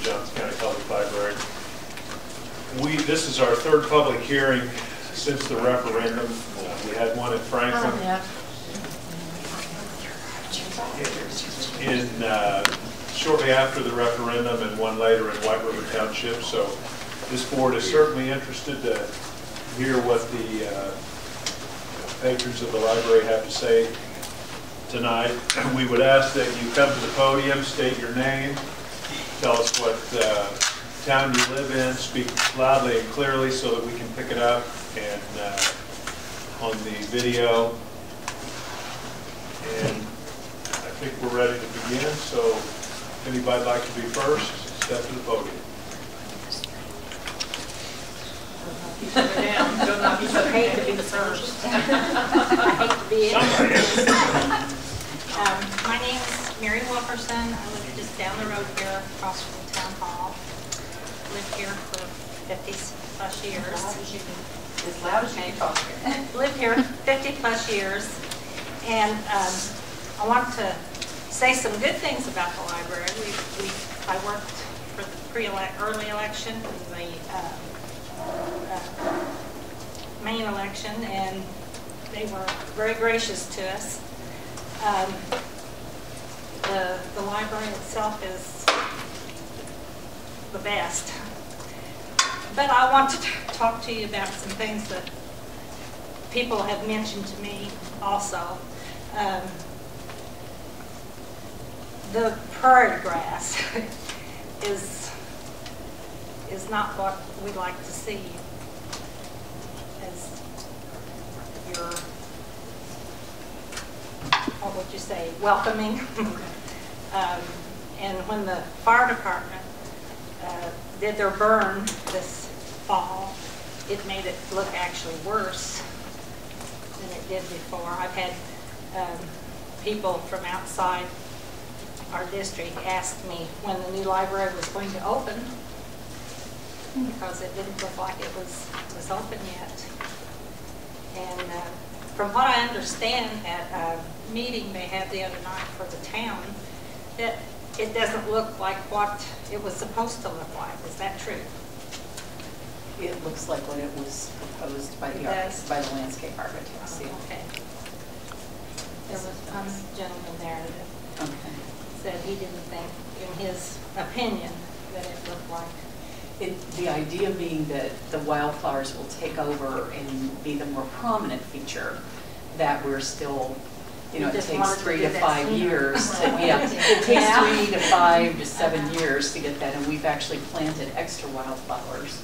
the Johnson County Public Library. This is our third public hearing since the referendum. We had one in Franklin shortly after the referendum, and one later in White River Township. So this board is certainly interested to hear what the patrons of the library have to say tonight. We would ask that you come to the podium, state your name, tell us what town you live in, speak loudly and clearly so that we can pick it up and on the video. And I think we're ready to begin, so if anybody'd like to be first, step to the podium. I hate to be the first. I hate to be it. My name is Mary Wilkerson. I live just down the road here, across from the town hall. Lived here for 50 plus years. As loud as you can talk. Lived here 50 plus years, and I want to say some good things about the library. I worked for the early election, the main election, and they were very gracious to us. The library itself is the best. But I want to talk to you about some things that people have mentioned to me also. The prairie grass is not what we like to see as your, what would you say, welcoming. And when the fire department did their burn this fall, it made it look actually worse than it did before. I've had people from outside our district asked me when the new library was going to open, because it didn't look like it was open yet. And from what I understand at a meeting they had the other night for the town, that it doesn't look like what it was supposed to look like. Is that true? It looks like what it was proposed by the landscape architects. Oh, okay. There was one gentleman there that said he didn't think, in his opinion, that it looked like. The idea being that the wildflowers will take over and be the more prominent feature, that we're still, you know, it takes 3 to 5 years. It takes 3 to 5 to 7 years to get that, and we've actually planted extra wildflowers.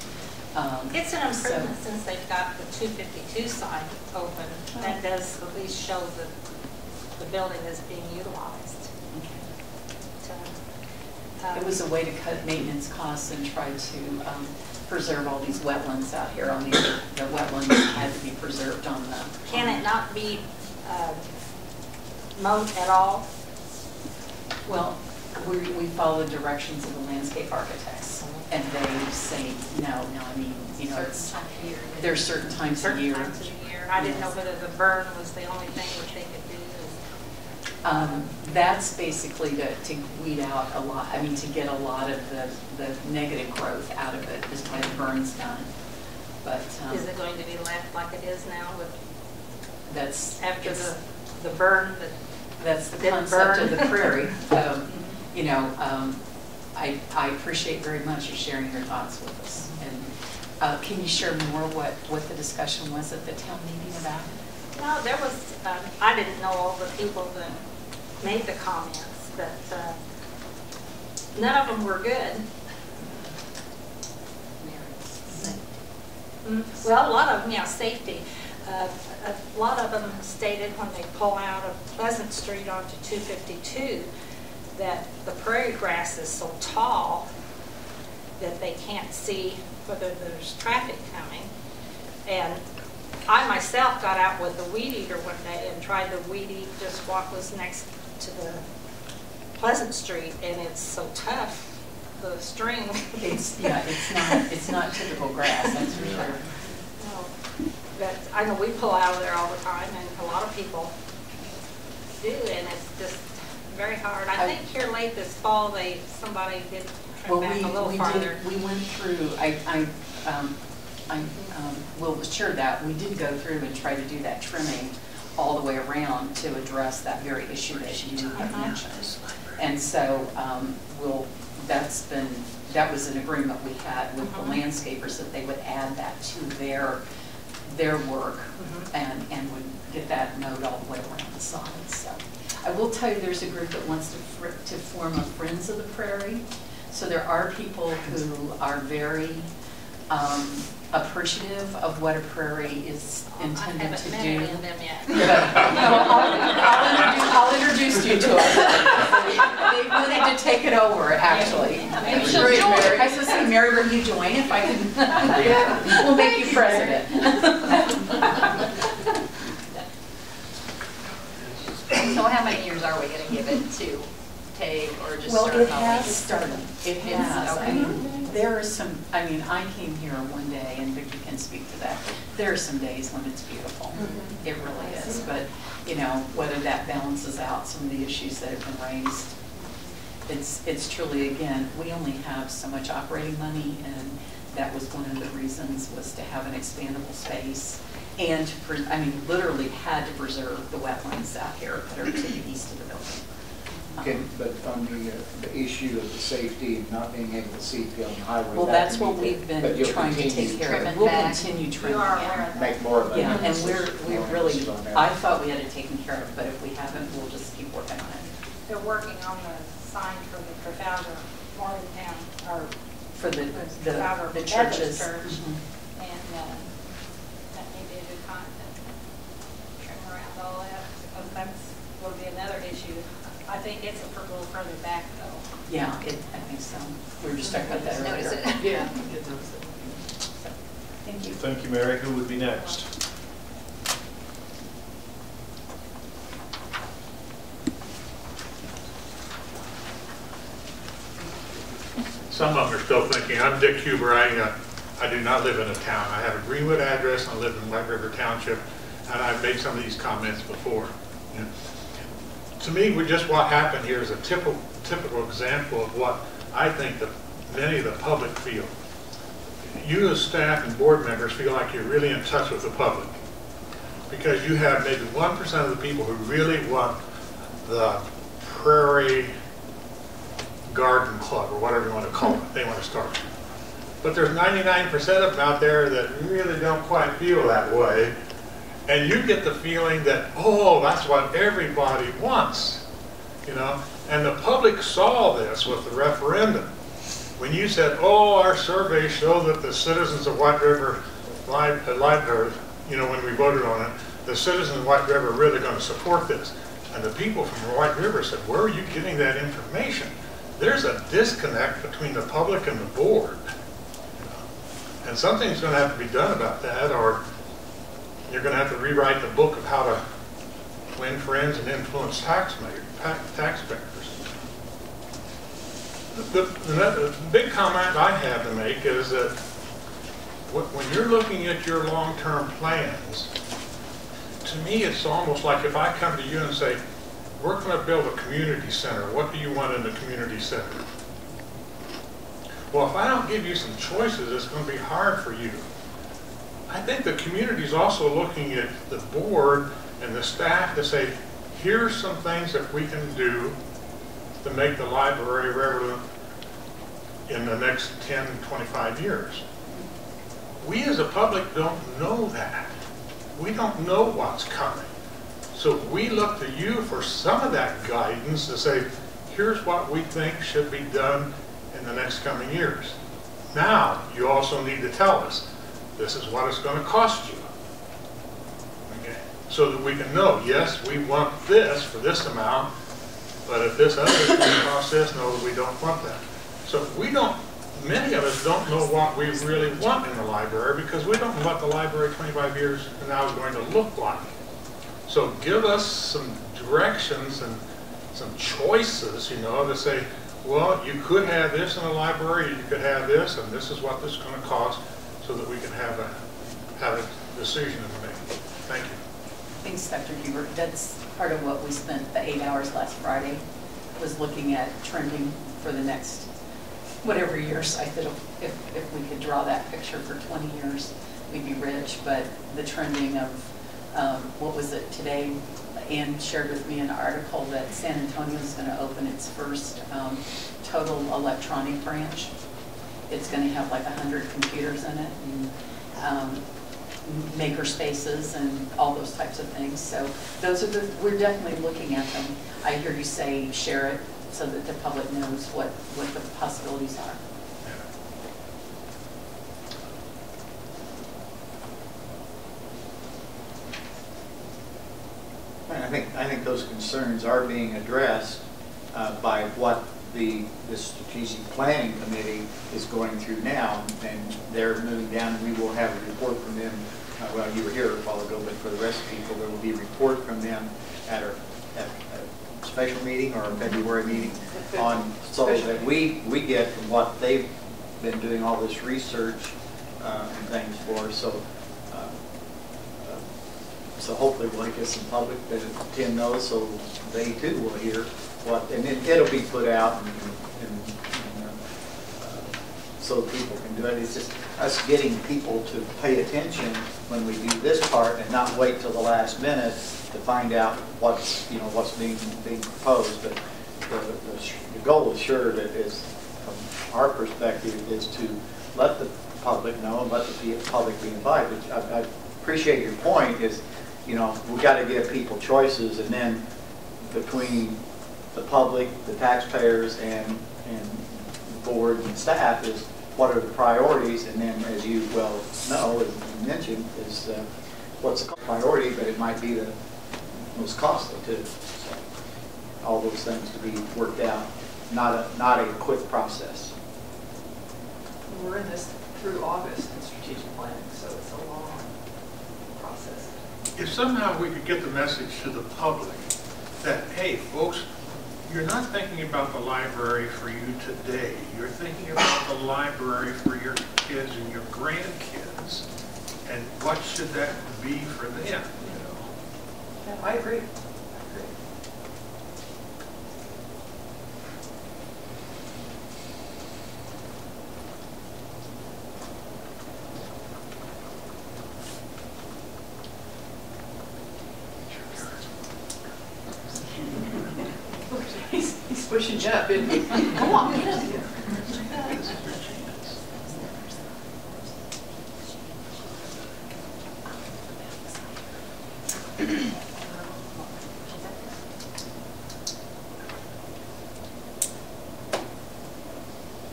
It's an improvement since they've got the 252 side open. That does at least show that the building is being utilized. It was a way to cut maintenance costs and try to preserve all these wetlands out here. The wetlands had to be preserved on the. Can it not be mowed at all? Well, we follow the directions of the landscape architects, and they say no. I mean, you know, there's certain times of year. I didn't know whether the burn was the only thing that they could do. That's basically to weed out a lot. I mean, to get a lot of the negative growth out of it is why the burn's done. But is it going to be left like it is now with? That's after the burn. That's the concept of the prairie. You know, I appreciate very much you sharing your thoughts with us. And can you share more what the discussion was at the town meeting about? No, there was. I didn't know all the people that made the comments, but none of them were good. Well, a lot of them, yeah, safety. A lot of them stated when they pull out of Pleasant Street onto 252 that the prairie grass is so tall that they can't see whether there's traffic coming. And I myself got out with a weed eater one day and tried to weed eat just what was next to the Pleasant Street, and it's so tough. The string. It's not typical grass, that's for sure. No, but I know we pull out of there all the time, and a lot of people do, and it's just very hard. I think here late this fall, somebody did trim back a little farther. We went through, we'll share that. We did go through and try to do that trimming all the way around to address that very issue that you have mentioned. And so that was an agreement we had with the landscapers that they would add that to their work and would get that mowed all the way around the sides. So I will tell you, there's a group that wants to form a Friends of the Prairie. So there are people who are very appreciative of what a prairie is intended to do. I haven't met any of them yet. I'll introduce you to them. They wanted to take it over, actually. Maybe she'll join. I was going to say, Mary, will you join if I can? We'll make you president. So how many years are we going to give it to take, or just well, start it going? has started. It has. Okay. I mean, there are some, I came here one day, and Vicki can speak to that. There are some days when it's beautiful. It really is. But, you know, whether that balances out some of the issues that have been raised, it's truly, again, we only have so much operating money, and that was one of the reasons, was to have an expandable space and literally had to preserve the wetlands out here that are to the east of the building. Okay, but on the issue of the safety and not being able to see on the highway. Well, that's what we've been trying to take care of. We'll continue trimming it. Make more of it. Yeah, and we're really, I thought we had it taken care of, but if we haven't, we'll just keep working on it. They're working on the sign for the Trafalgar Morgantown, or For the Trafalgar churches. Church, and that may be a good time to trim around all that, because that's will be another issue. I think it's a little further back though. Yeah, I think so. We were just talking about that earlier. Notice it. Yeah. Thank you. Thank you, Mary. Who would be next? Some of them are still thinking. I'm Dick Huber. I do not live in a town. I have a Greenwood address, and I live in White River Township, and I've made some of these comments before. You know, to me, just what happened here is a typical example of what I think that many of the public feel. You as staff and board members feel like you're really in touch with the public, because you have maybe 1% of the people who really want the Prairie Garden Club, or whatever you want to call it, they want to start. But there's 99% of them out there that really don't quite feel that way. And you get the feeling that, oh, that's what everybody wants, you know? And the public saw this with the referendum. When you said, oh, our surveys show that the citizens of White River, you know, when we voted on it, the citizens of White River are really going to support this. And the people from White River said, where are you getting that information? There's a disconnect between the public and the board. And something's going to have to be done about that, or you're going to have to rewrite the book of how to win friends and influence taxpayers. The big comment I have to make is that when you're looking at your long-term plans, to me it's almost like if I come to you and say, we're going to build a community center. What do you want in the community center? Well, if I don't give you some choices, it's going to be hard for you. I think the community is also looking at the board and the staff to say, here's some things that we can do to make the library relevant in the next 10, 25 years. We as a public don't know that. We don't know what's coming. So we look to you for some of that guidance to say, here's what we think should be done in the next coming years. Now, you also need to tell us, this is what it's going to cost you. Okay? So that we can know, yes, we want this for this amount, but if this other is going to cost this, no, we don't want that. So we don't, many of us don't know what we really want in the library, because we don't know what the library 25 years from now is going to look like. So give us some directions and some choices, you know, to say, well, you could have this in the library, you could have this, and this is what this is going to cost, so that we can have a decision to make. Thank you. Thanks, Dr. Hubert. That's part of what we spent the 8 hours last Friday was looking at trending for the next whatever years. I thought if we could draw that picture for 20 years, we'd be rich. But the trending of, what was it today? Ann shared with me an article that San Antonio is going to open its first total electronic branch. It's going to have like 100 computers in it, and maker spaces and all those types of things. So those are we're definitely looking at them. I hear you say share it so that the public knows what the possibilities are. I think those concerns are being addressed by what the strategic planning committee is going through now, and they're moving down, and we will have a report from them. Well, you were here a while ago, but for the rest of the people, there will be a report from them at a special meeting or a February meeting on, so that we get from what they've been doing all this research and things for. So hopefully we'll get some public that attend those, so they too will hear what, and then it'll be put out, and so people can do it. It's just us getting people to pay attention when we do this part, and not wait till the last minute to find out what's being proposed. But the goal is sure that is, from our perspective, is to let the public know and let the public be invited. I appreciate your point. Is we got to give people choices, and then between the public, the taxpayers, and the board and staff is what are the priorities, and then, as you well know, as you mentioned, is what's the priority, but it might be the most costly too. So all those things to be worked out, not a quick process. We're in this through August in strategic planning, so it's a long process. If somehow we could get the message to the public that, hey, folks, you're not thinking about the library for you today. You're thinking about the library for your kids and your grandkids. And what should that be for them? Yeah, I agree. He's pushing you up, isn't he? Come on, get up here.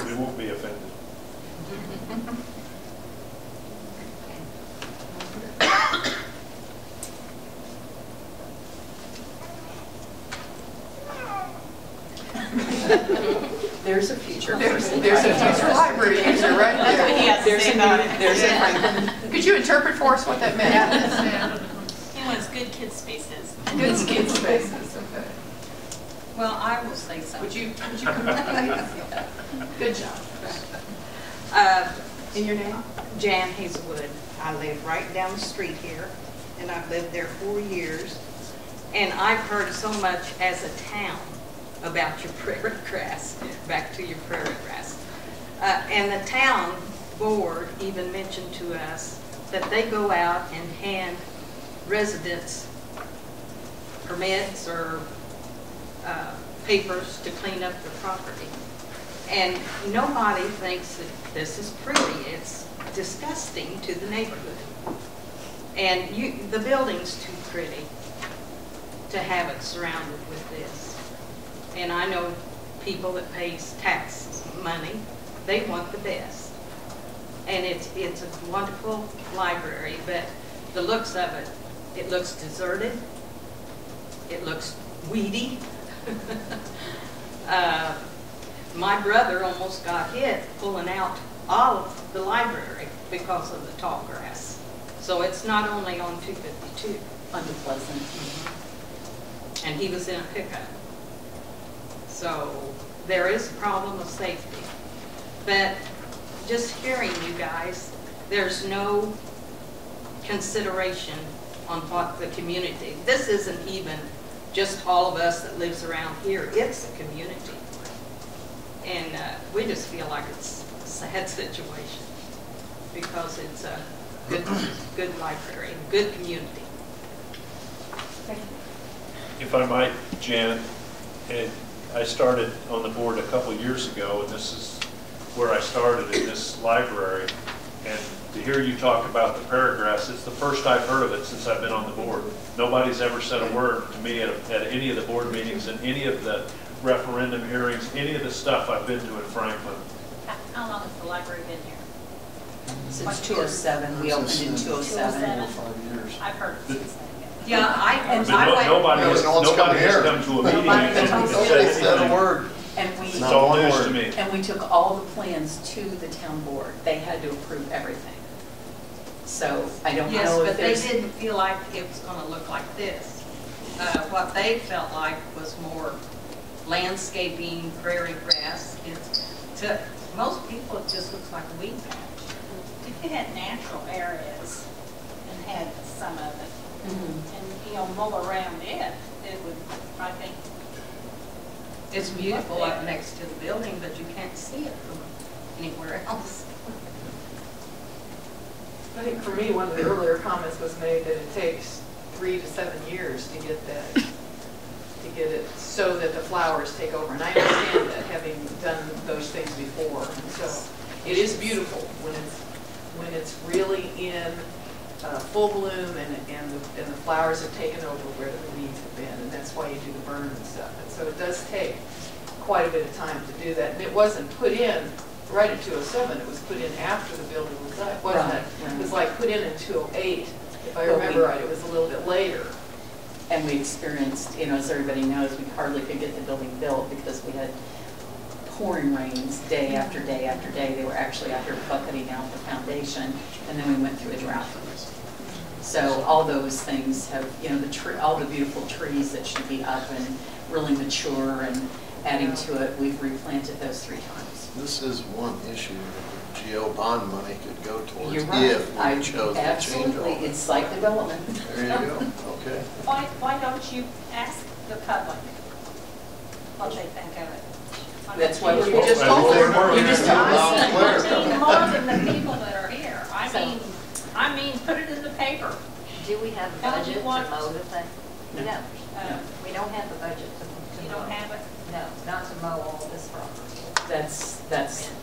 We won't be offended. There's a future. There's a future library user right there. There's a Franklin. Could you interpret for us what that meant? He wants good kid spaces. Good skin spaces, okay. Well, I will say something. Would you come up, please? Good job. In your name? Jan Hazelwood. I live right down the street here, and I've lived there 4 years. And I've heard so much as a town about your prairie grass, back to your prairie grass. And the town board even mentioned to us that they go out and hand residents permits or papers to clean up their property. And nobody thinks that this is pretty. It's disgusting to the neighborhood. And the building's too pretty to have it surrounded with this. And I know people that pays tax money, they want the best. And it's a wonderful library, but the looks of it, it looks deserted. It looks weedy. My brother almost got hit pulling out all of the library because of the tall grass. So it's not only on 252. Unpleasant. And he was in a pickup. So there is a problem of safety. But just hearing you guys, there's no consideration on what the community, this isn't even just all of us that lives around here. It's a community. And we just feel like it's a sad situation because it's a good library, good community. If I might, Janet, I started on the board a couple of years ago, and this is where I started in this library. And to hear you talk about the paragraphs, it's the first I've heard of it since I've been on the board. Nobody's ever said a word to me at any of the board meetings and any of the referendum hearings, any of the stuff I've been to in Franklin. How long has the library been here? Since 2007, we opened in 2007. 5 years. I've heard it since then. Yeah, But nobody has come to a meeting and said a word. anything. And we, It's all news to me. and we took all the plans to the town board. They had to approve everything. So I don't yes, know but if they there's... didn't feel like it was going to look like this. What they felt like was more landscaping, prairie grass. To most people, it just looks like a weed patch. If you had natural areas and had some of it, and mow around it, it would, I think. It's beautiful up next to the building, but you can't see it from anywhere else. I think for me, one of the earlier comments was made that it takes 3 to 7 years to get that, to get it so that the flowers take over. And I understand that, having done those things before. And so it is beautiful when it's really in full bloom and the flowers have taken over where the weeds have been, and that's why you do the burn and stuff. And so it does take quite a bit of time to do that. And it wasn't put in right in 2007. It was put in after the building was done, wasn't it? It was like put in 2008, if I remember right. It was a little bit later. And we experienced, as everybody knows, we hardly could get the building built because we had pouring rains day after day after day. They were actually out here bucketing out the foundation, and then we went through a drought. So all those things have, all the beautiful trees that should be up and really mature and adding to it, we've replanted those 3 times. This is one issue that the GO bond money could go towards You're right. if we chose to change Absolutely, all it's like development. There you go, okay. Why don't you ask the public what they think of it? That's why we Well, just and told more- them. You just told I mean, them. more than the people that are here. I mean, put it in the paper. Do we have a Tell budget you to what- mow the thing? No, we don't have a budget to You mow. don't have it? No, not to mow all this property.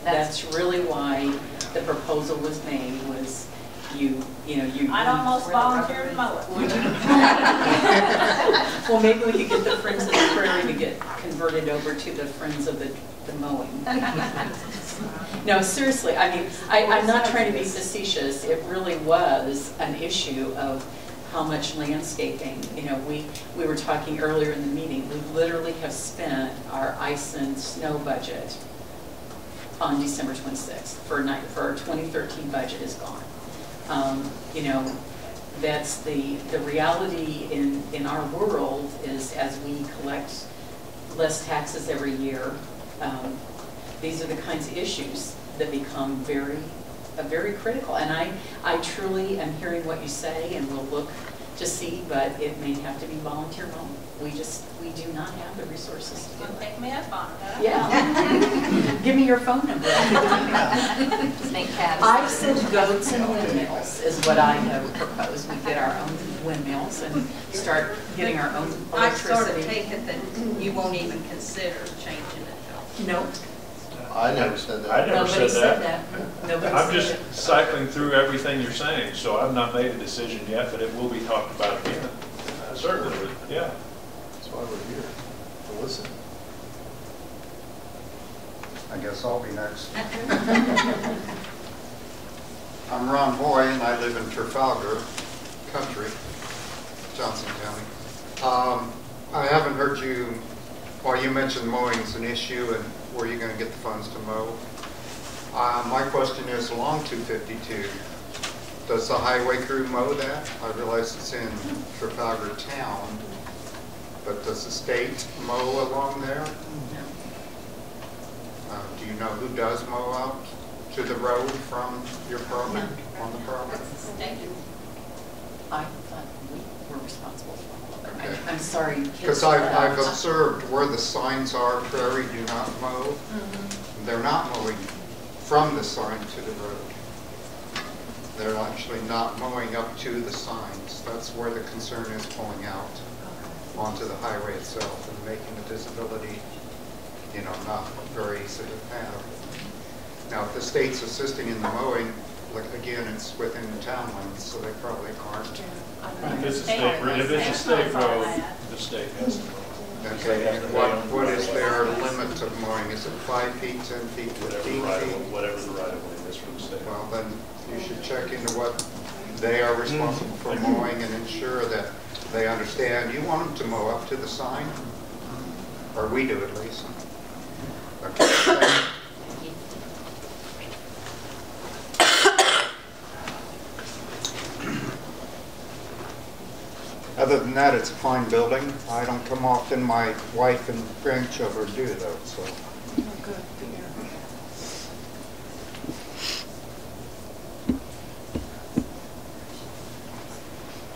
That's really why the proposal was made, was you. I'd almost volunteer to mow it. Well, maybe we could get the Friends of the Prairie to get converted over to the Friends of the mowing. No, seriously, I mean, I'm not trying to be facetious. It really was an issue of how much landscaping. We were talking earlier in the meeting, we literally have spent our ice and snow budget on December 26th for our 2013 budget is gone. That's the reality in our world is as we collect less taxes every year, these are the kinds of issues that become very critical. And I truly am hearing what you say, and we'll look to see, but it may have to be volunteer mowing. We do not have the resources to do it. Pick me up on it. Yeah. Give me your phone number. Make cabins. I've said goats and windmills is what I have proposed. We get our own windmills and start getting our own I sort of electricity. take it that you won't even consider changing it. Nope. I never said that. I never Nobody said that. Nobody I'm said just it. cycling through everything you're saying, so I've not made a decision yet, but it will be talked about again. Certainly, yeah. That's why we're here, to listen. I guess I'll be next. I'm Ron Boy, and I live in Trafalgar Country, Johnson County. I haven't heard you, you mentioned mowing is an issue, and where are you going to get the funds to mow? My question is, along 252, does the highway crew mow that? I realize it's in Trafalgar town, but does the state mow along there? Do you know who does mow out to the road from your property, on the property? I thought we're responsible for all of it. Okay. I'm sorry. kids Because I've observed where the signs are, prairie do not mow. They're not mowing from the sign to the road. They're actually not mowing up to the signs. That's where the concern is, pulling out onto the highway itself and making the visibility, you know, not very easy to have. Now, if the state's assisting in the mowing, like, again, it's within the town limits, so they probably aren't. If it's a state road, the state has to mow. Okay, and what is their limit of mowing? Is it 5 feet, 10 feet, 15 feet? Whatever the right of way is from the state. Well, then you should check into what they are responsible for mowing and ensure that they understand. You want them to mow up to the sign? Or we do at least. Okay. Other than that, it's a fine building. I don't come often. My wife and grandchildren do though, so.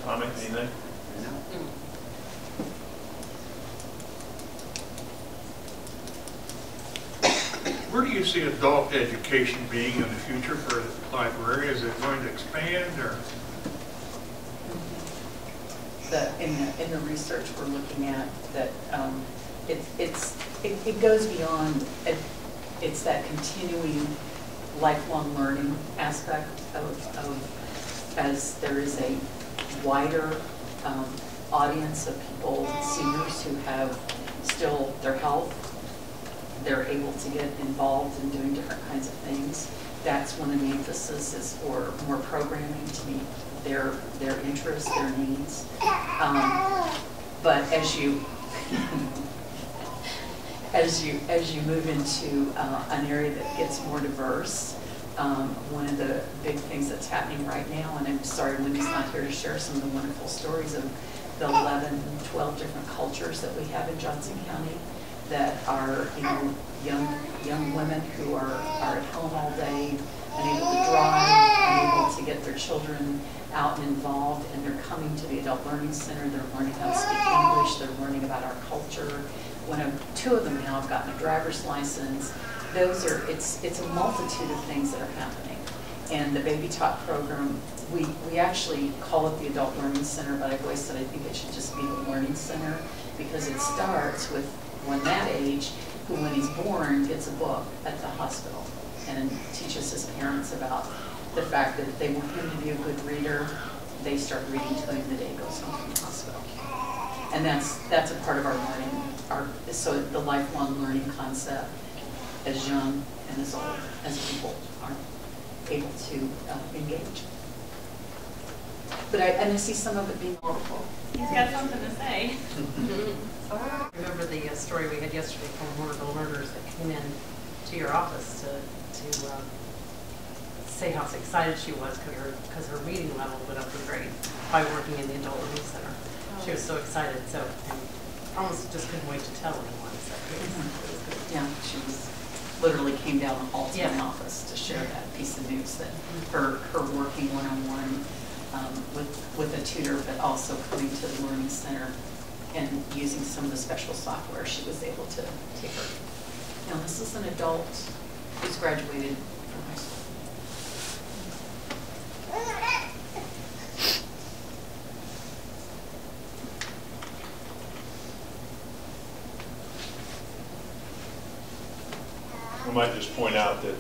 Tommy, anything? Where do you see adult education being in the future for the library? Is it going to expand or? In the research we're looking at, that it goes beyond, it's that continuing lifelong learning aspect of as there is a wider audience of people, seniors who have still their health, they're able to get involved in doing different kinds of things. That's one of the emphasis is for more programming to meet their interests, their needs. But as you move into an area that gets more diverse, one of the big things that's happening right now, and I'm sorry Wendy's not here to share some of the wonderful stories of the 11, 12 different cultures that we have in Johnson County that are, you know, young women who are at home all day, unable to drive, unable to get their children out and involved, and they're coming to the Adult Learning Center. They're learning how to speak English. They're learning about our culture. Two of them now have gotten a driver's license. It's a multitude of things that are happening. And the Baby Talk program, we actually call it the Adult Learning Center, but I've always said I think it should just be the Learning Center, because it starts with one that age who, when he's born, gets a book at the hospital and teaches his parents about the fact that if they want him to be a good reader, they start reading to him the day he goes home from the hospital. And that's a part of our learning, so the lifelong learning concept, as young and as old as people are able to engage. But I see some of it being horrible. He's got something to say. I remember the story we had yesterday from one of the learners that came in to your office to say how excited she was because her reading level went up a grade by working in the Adult Learning Center. She was so excited, and almost just couldn't wait to tell anyone. So it was good. Yeah, she literally came down the hall to my office to share that piece of news, that her working one-on-one with a tutor, but also coming to the Learning Center and using some of the special software, she was able to take her. Now, this is an adult who's graduated from high school. I might just point out that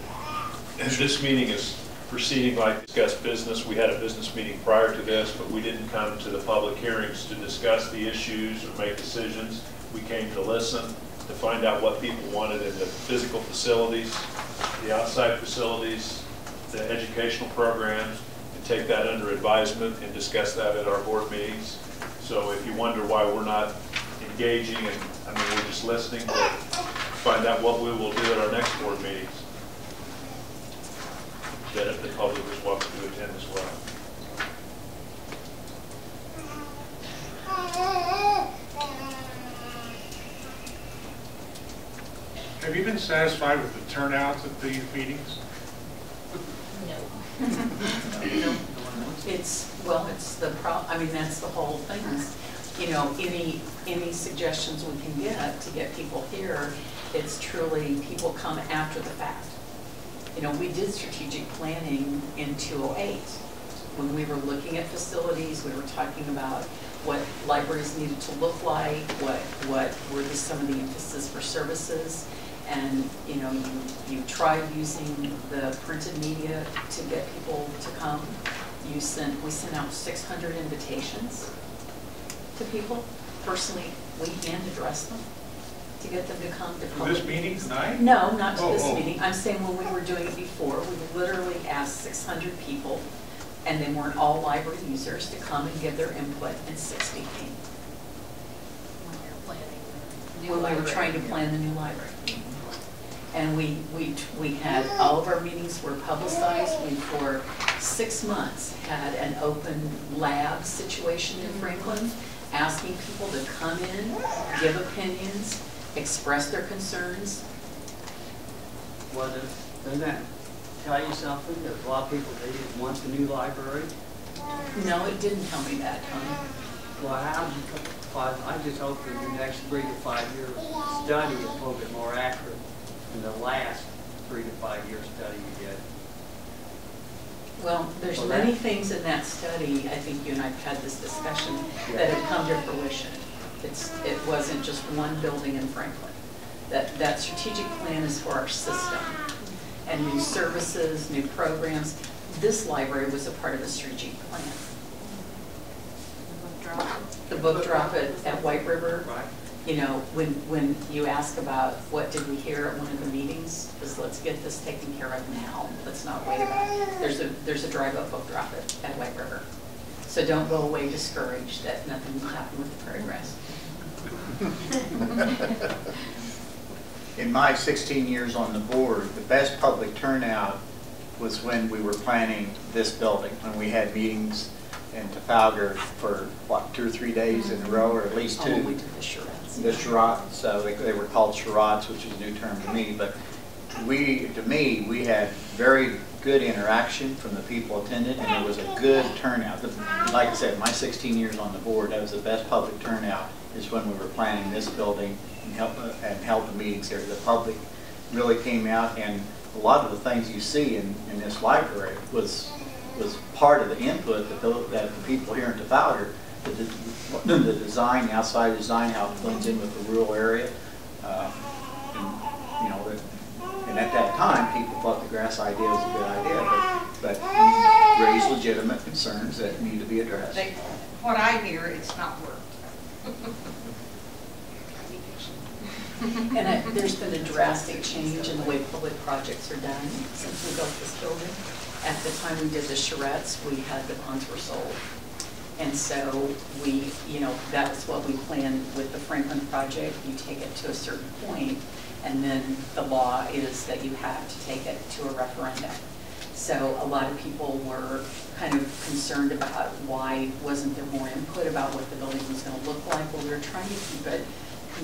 this meeting is proceeding like discuss business. We had a business meeting prior to this, but we didn't come to the public hearings to discuss the issues or make decisions. We came to listen, to find out what people wanted in the physical facilities, the outside facilities, the educational programs, and take that under advisement and discuss that at our board meetings. So if you wonder why we're not engaging, and we're just listening to find out what we will do at our next board meetings, that if the public is welcome to attend as well. Have you been satisfied with the turnouts at these meetings? No. It's I mean, that's the whole thing is, you know, any suggestions we can get to get people here, it's truly people come after the fact. You know, we did strategic planning in 2008. When we were looking at facilities, we were talking about what libraries needed to look like, what were some of the emphasis for services. And, you know, you tried using the printed media to get people to come. We sent out 600 invitations to people. Personally, we hand addressed them to get them to come to For public this meeting tonight? No, not to this Oh. meeting. I'm saying when we were doing it before, we literally asked 600 people, and they weren't all library users, to come and give their input, and 60 came. When we were trying to plan the new library. And we had, all of our meetings were publicized. We, for 6 months, had an open lab situation in Franklin, asking people to come in, give opinions, express their concerns. Well, doesn't that tell you something? There's a lot of people, they didn't want the new library. No, it didn't tell me that, Tony. Well, I just hope that the next 3 to 5 year study is a little bit more accurate than the last 3 to 5 year study you did. Well, there's many things in that study, I think you and I've had this discussion, that have come to fruition. It wasn't just one building in Franklin. That strategic plan is for our system. And new services, new programs. This library was a part of the strategic plan. The book drop at White River. Right. You know, when you ask about what did we hear at one of the meetings, is let's get this taken care of now. Let's not wait about it. There's a drive-up book drop at White River. So don't go away discouraged that nothing will happen with the progress. In my 16 years on the board, the best public turnout was when we were planning this building, when we had meetings in Trafalgar for, what, 2 or 3 days in a row, or at least 2. Oh, we did the charrettes. The charrettes, so they were called charrettes, which is a new term to me, but we had very good interaction from the people attended, and there was a good turnout. Like I said, my 16 years on the board, that was the best public turnout, is when we were planning this building and held the meetings there. The public really came out, and a lot of the things you see in this library was part of the input that the people here in Trafalgar, the design, the outside design, how it blends in with the rural area, and, you know, and at that time, people thought the grass idea was a good idea, but raised legitimate concerns that need to be addressed. What I hear, it's not worked. And there's been a drastic change in the way public projects are done since we built this building. At the time we did the charrettes, we had the bonds were sold. And so we, you know, that was what we planned with the Franklin project. You take it to a certain point, and then the law is that you have to take it to a referendum. So a lot of people were kind of concerned about why wasn't there more input about what the building was going to look like. Well, we were trying to keep it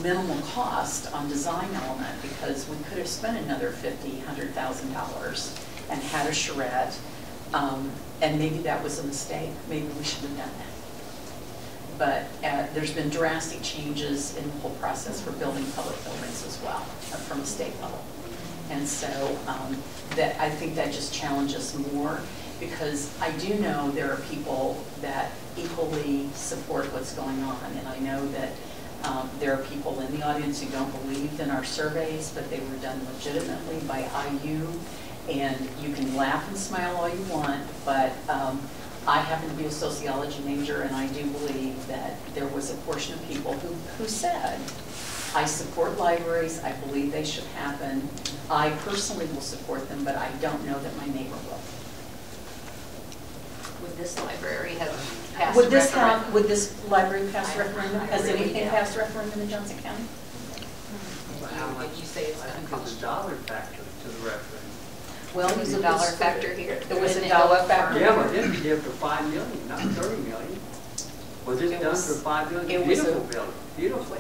minimal cost on design element, because we could have spent another $50,000, $100,000 and had a charrette, and maybe that was a mistake. Maybe we should have done that. But there's been drastic changes in the whole process for building public buildings as well, from a state level. And so that I think that just challenges more, because I do know there are people that equally support what's going on, and I know that there are people in the audience who don't believe in our surveys, but they were done legitimately by IU, and you can laugh and smile all you want, but I happen to be a sociology major, and I do believe that there was a portion of people who said, I support libraries, I believe they should happen, I personally will support them, but I don't know that my neighbor will. Would this library have passed Would this referendum? would this library pass referendum? Has anything passed referendum in Johnson County? How much? Did you say it's I going to think cost? there's a dollar factor to the referendum. Well, There was a dollar factor here. There was Didn't a it go dollar up factor. Yeah, but this did for $5 million, not $30 million. Was this It done was- for $5 million? it was a- Beautiful building, beautiful.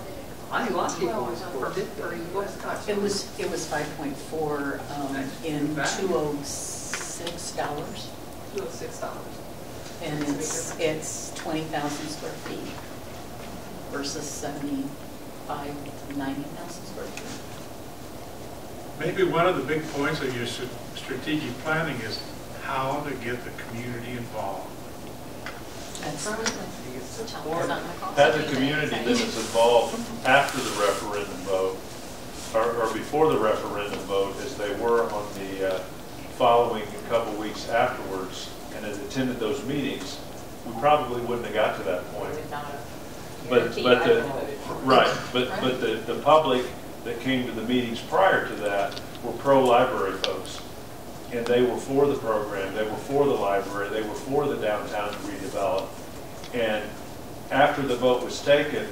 I think a lot of people would support this building. It was 5.4 in $206. $206. And it's 20,000 square feet versus 75 to 90,000 square feet. Maybe one of the big points of your strategic planning is how to get the community involved. Absolutely. Had the community that was involved after the referendum vote, or before the referendum vote, as they were on the following a couple weeks afterwards, and had attended those meetings, we probably wouldn't have got to that point. But the public that came to the meetings prior to that were pro-library folks. And they were for the program, they were for the library, they were for the downtown to redevelop. And after the vote was taken,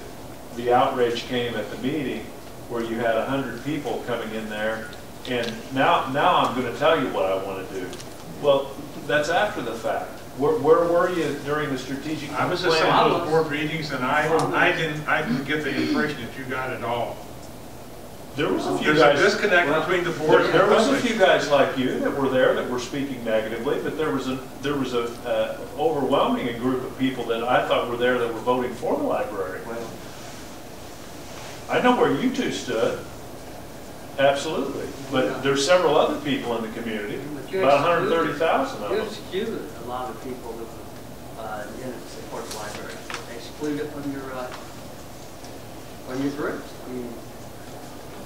the outrage came at the meeting where you had 100 people coming in there. And now I'm going to tell you what I want to do. Well, that's after the fact. Where were you during the strategic plan? I was just at those board meetings, and I didn't get the impression that you got it all. There was a few There's guys. a disconnect between the board and the There was a public. few guys like you that were there that were speaking negatively, but there was a overwhelming group of people that I thought were there that were voting for the library. I know where you two stood, absolutely, but there's several other people in the community, about 130,000 of You them. excluded a lot of people that didn't support the library. Excluded from your groups. I mean,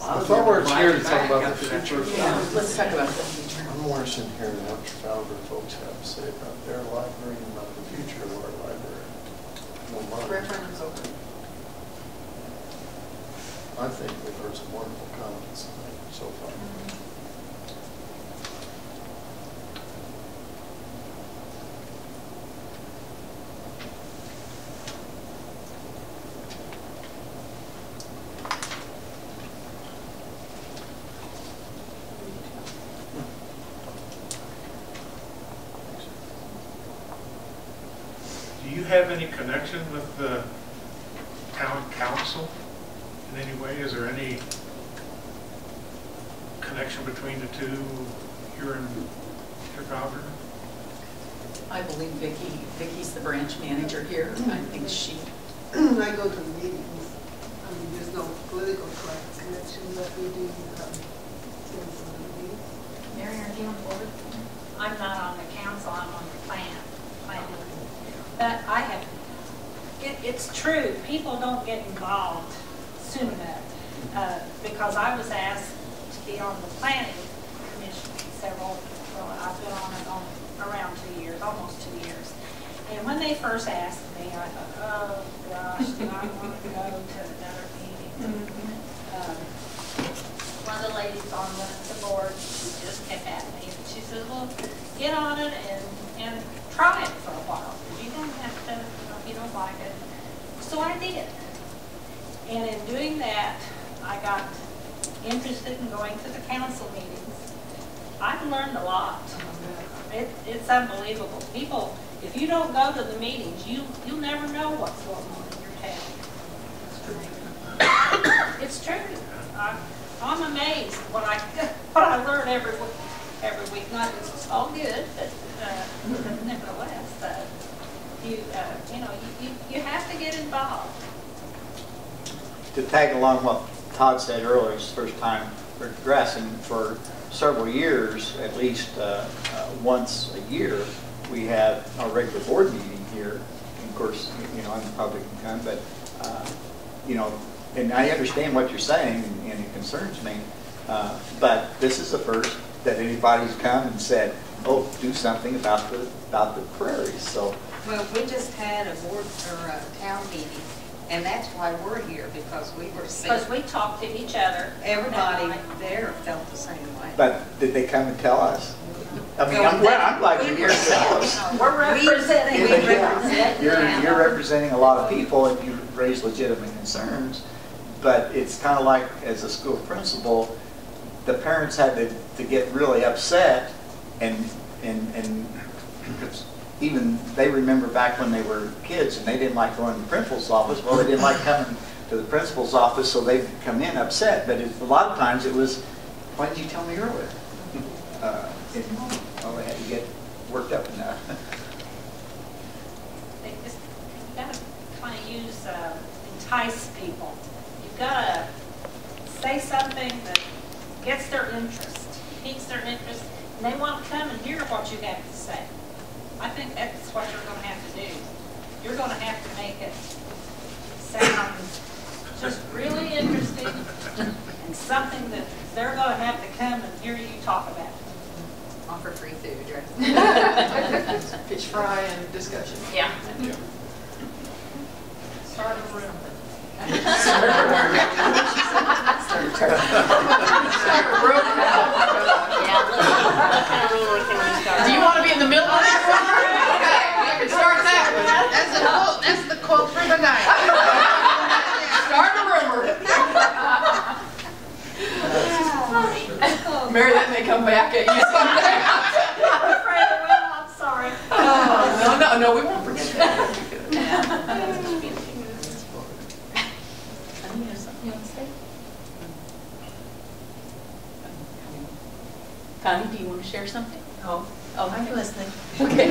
I thought we were here to talk about the future. Yeah, let's talk about the future. I'm more interested in hearing what Trafalgar folks have to say about their library and about the future of our library. No mine. Referendum's open. I think we've heard some wonderful comments so far. Do you have any connection with the town council in any way? Is there any connection between the two here in Trafalgar? I believe Vicky's the branch manager here. I think she, I go to the meetings. I mean, there's no political connection, but we do attend some of the meetings. Mary, are you on board? I'm not on the council, I'm on the plan. But I have, it's true, people don't get involved soon enough. Because I was asked to be on the planning commission well, I've been on it around 2 years, almost 2 years. And when they first asked me, I thought, oh gosh, do I want to go to another meeting? One of the ladies on the board, she just kept at me, and she said, well, get on it and try it for a while. You don't have to, if you don't like it. So I did. And in doing that, I got interested in going to the council meetings. I've learned a lot. It's unbelievable. People, if you don't go to the meetings, you'll never know what's going on in your town. It's true. I'm amazed what I learn every week. Not it's all good, but nevertheless, you have to get involved. To tag along what Todd said earlier, it's the first time progressing for several years, at least once a year, we have our regular board meeting here. And of course, I'm the public can come, but and I understand what you're saying, and it concerns me. But this is the first that anybody's come and said, "Oh, do something about the prairies." So, Well, we just had a board or a town meeting, and that's why we're here, because we were sick. Because we talk to each other. Everybody there felt the same way. but did they come and tell us? I mean, I'm glad you're here to tell us. We're representing. You're representing a lot of people, and you raise legitimate concerns. But it's kind of like, as a school principal, the parents had to get really upset, and even they remember back when they were kids and they didn't like going to the principal's office. Well, they didn't like coming to the principal's office, so they'd come in upset. But a lot of times it was, "Why didn't you tell me earlier?" They had to get worked up enough. use entice people. You've got to say something that gets their interest, piques their interest, and they want to come and hear what you have to say. I think that's what you're going to have to do. You're going to have to make it sound just really interesting and something that they're going to have to come and hear you talk about. Offer free food, right? Fish fry and discussion. Yeah. Start a room. Do you want to be in the middle of that room? Okay, I can start that one. That's the quote for the night. Start a rumor. Mary, that may come back at you someday. I'm afraid it will. I'm sorry. Oh, no, we won't forget that. Connie, do you want to share something? Oh, I'm listening. Okay.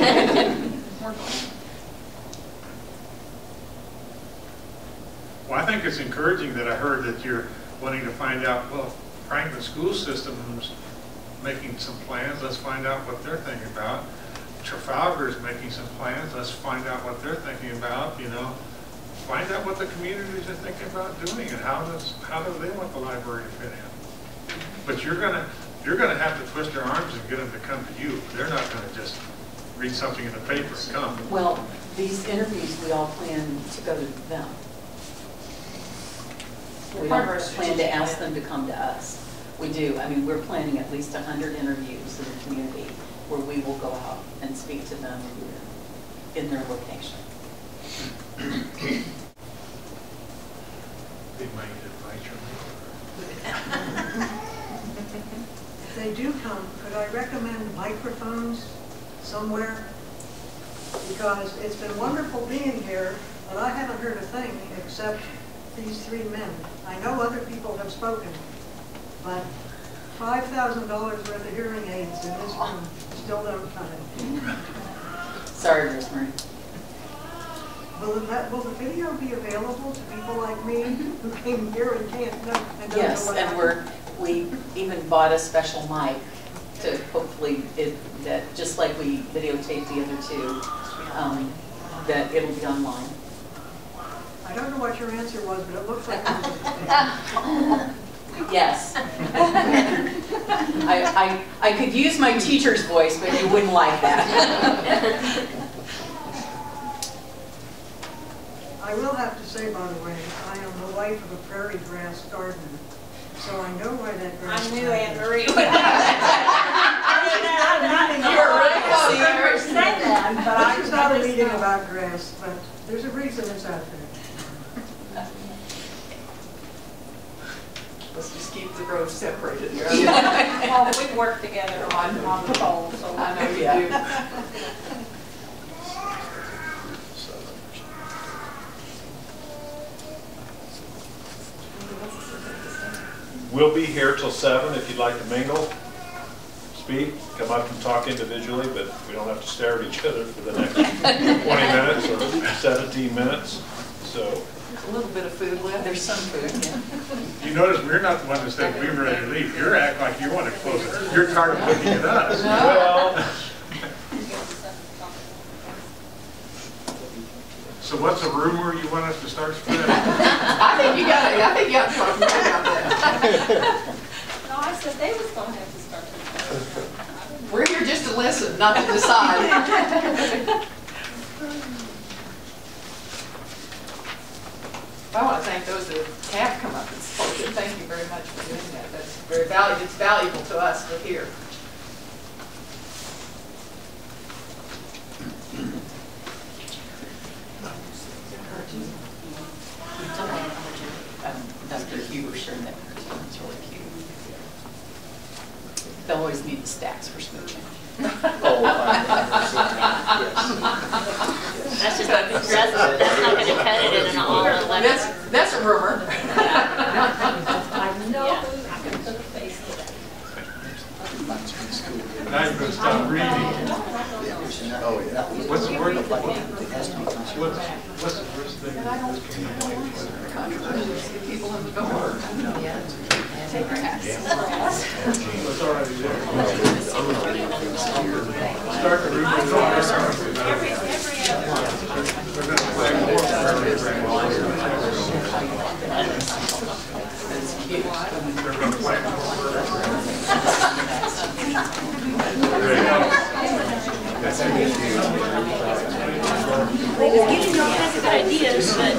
Well, I think it's encouraging that I heard that you're wanting to find out, well, Franklin school system's making some plans, let's find out what they're thinking about. Trafalgar's making some plans, let's find out what they're thinking about, you know. Find out what the communities are thinking about doing and how do they want the library to fit in. But you're gonna have to twist their arms and get them to come to you. They're not gonna just read something in the paper and come. Well, these interviews, we all plan to go to them. We don't plan to ask them to come to us. We do. I mean, we're planning at least 100 interviews in the community where we will go out and speak to them in their location. They might invite you. If they do come, could I recommend microphones somewhere? Because it's been wonderful being here, but I haven't heard a thing except these three men. I know other people have spoken, but $5,000 worth of hearing aids in this room still don't cut it. Sorry, Rosemary. Will the video be available to people like me who came here and can't know? And don't Yes, know what and we even bought a special mic to hopefully, that just like we videotaped the other two, that it'll be online. I don't know what your answer was, but it looks like it was. Yes. I could use my teacher's voice, but you wouldn't like that. I will have to say, by the way, I am the wife of a prairie grass gardener, so I know why that grass. I knew Anne Marie would. You were really close. I never said that, but I It's not a meeting about grass, but there's a reason it's out there. Let's just keep the roads separated here. Well, we work together on the pole, so. I know you do. We'll be here till 7 if you'd like to mingle, speak, come up and talk individually, but we don't have to stare at each other for the next 20 minutes or 17 minutes. So A little bit of food left. There's some food, yeah. You notice we're not the one that said we were ready to leave. You're acting like you want to close it. You're tired of looking at us. well, So what's a rumor you want us to start spreading? I think you got to talk about that. No, I said they was going to have to start. We're here just to listen, not to decide. I want to thank those that have come up and spoken. Thank you very much for doing that. That's very valuable. It's valuable to us to hear. Dr. Huber shared that cartoon. It's really cute. They'll always need the stacks for smooching. Oh, That's just what it's resident. That's not going to cut it in an hour. That's a rumor. I know who I can put a face to that. Now you're going to stop reading. constitution. Oh, yeah. What's the word? It has to be constitutional. What's the first thing? And I don't controversial, see people in the door. Take grass. It's already there. Start the roof. We're going to play more. They're going to play They was giving you all kinds of good ideas, but